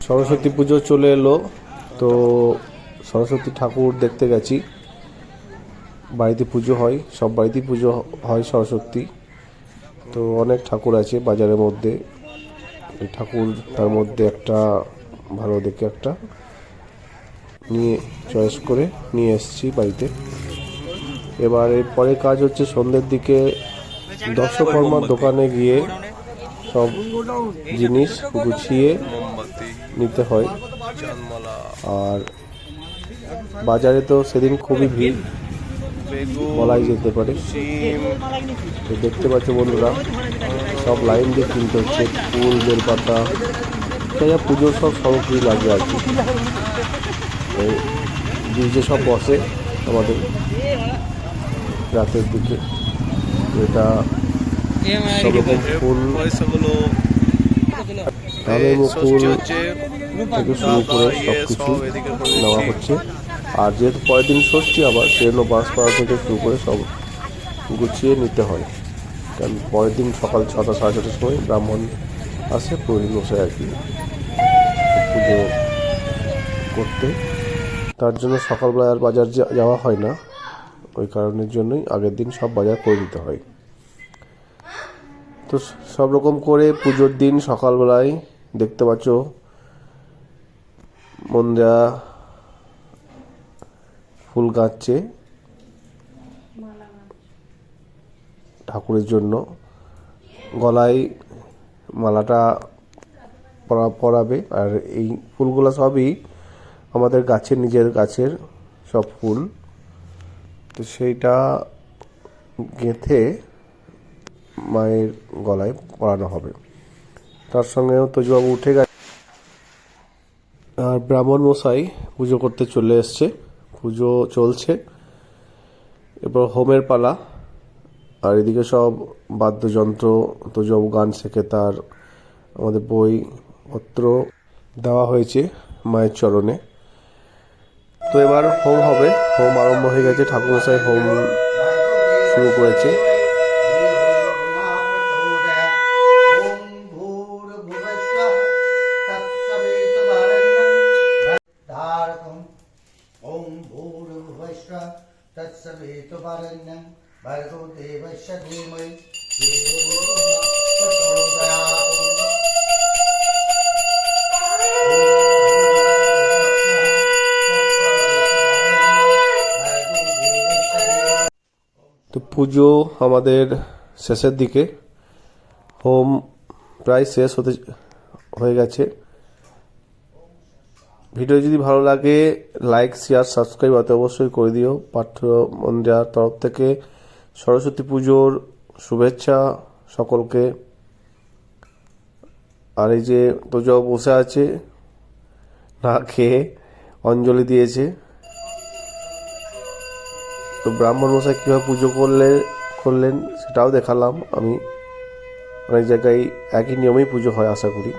সরস্বতী পুজো চলে এলো, তো সরস্বতী ঠাকুর দেখতে গেছি। বাড়িতে পুজো হয়, সব বাড়িতেই পুজো হয় সরস্বতী। তো অনেক ঠাকুর আছে বাজারের মধ্যে। এই ঠাকুর তার মধ্যে একটা ভালো দেখে একটা নিয়ে চয়েস করে নিয়ে এসেছি বাড়িতে। এবার এর পরে কাজ হচ্ছে সন্ধ্যের দিকে দর্শকর্মার দোকানে গিয়ে সব জিনিস গুছিয়ে নিতে হয়। আর বাজারে তো সেদিন খুবই ভিড় বলাই যেতে পারে। তো দেখতে পাচ্ছ বন্ধুরা, সব লাইন দিয়ে কিনতে হচ্ছে ফুল, বেলপাতা, যা পুজোর সব সামগ্রী লাগে আর কি। যে সব বসে আমাদের রাতের দিকে, এটা সব রকম ফুল, ধানের ফুল থেকে শুরু করে সব কিছু নেওয়া হচ্ছে। আর যেহেতু পরের দিন ষষ্ঠী, আবার সেজন্য বাঁশপাড়া থেকে শুরু করে সব গুছিয়ে নিতে হয়। কারণ পরের দিন সকাল 6টা সাড়ে 6টার সময় ব্রাহ্মণ আসে, পুরোহিত মশাই আর কি পুজো করতে। তার জন্য সকালবেলা আর বাজার যাওয়া হয় না, ওই কারণের জন্যই আগের দিন সব বাজার করে দিতে হয়। তো সব রকম করে পুজোর দিন সকালবেলায় দেখতে পাচ্ছ মন্দিরা ফুল গাঁচ্ছে ঠাকুরের জন্য। গলায় মালাটা পরাবে। আর এই ফুলগুলো সবই আমাদের গাছের, নিজের গাছের সব ফুল। তো সেইটা গেঁথে মায়ের গলায় পরানো হবে। তার সঙ্গেও তোজবাবু উঠে গেছে, আর ব্রাহ্মণ মশাই পুজো করতে চলে এসছে। পুজো চলছে, এবার হোমের পালা। আর এদিকে সব বাদ্যযন্ত্র, তোজবাবু গান শেখে, তার আমাদের বইপত্র দেওয়া হয়েছে মায়ের চরণে। তো এবার হোম হবে, হোম আরম্ভ হয়ে গেছে। ঠাকুরমশাই হোম শুরু করেছে। তো পুজো আমাদের শেষের দিকে, হোম প্রায় শেষ হয়ে গেছে। ভিডিও যদি ভালো লাগে লাইক, শেয়ার, সাবস্ক্রাইব অত অবশ্যই করে দিও। পাঠ্য মন্দিরার তরফ থেকে সরস্বতী পুজোর শুভেচ্ছা সকলকে। আর এই যে তোজবাবু বসে আছে, না খেয়ে অঞ্জলি দিয়েছে। তো ব্রাহ্মণ মশাই কীভাবে পুজো করলেন সেটাও দেখালাম আমি। অনেক জায়গায় একই নিয়মেই পুজো হয় আশা করি।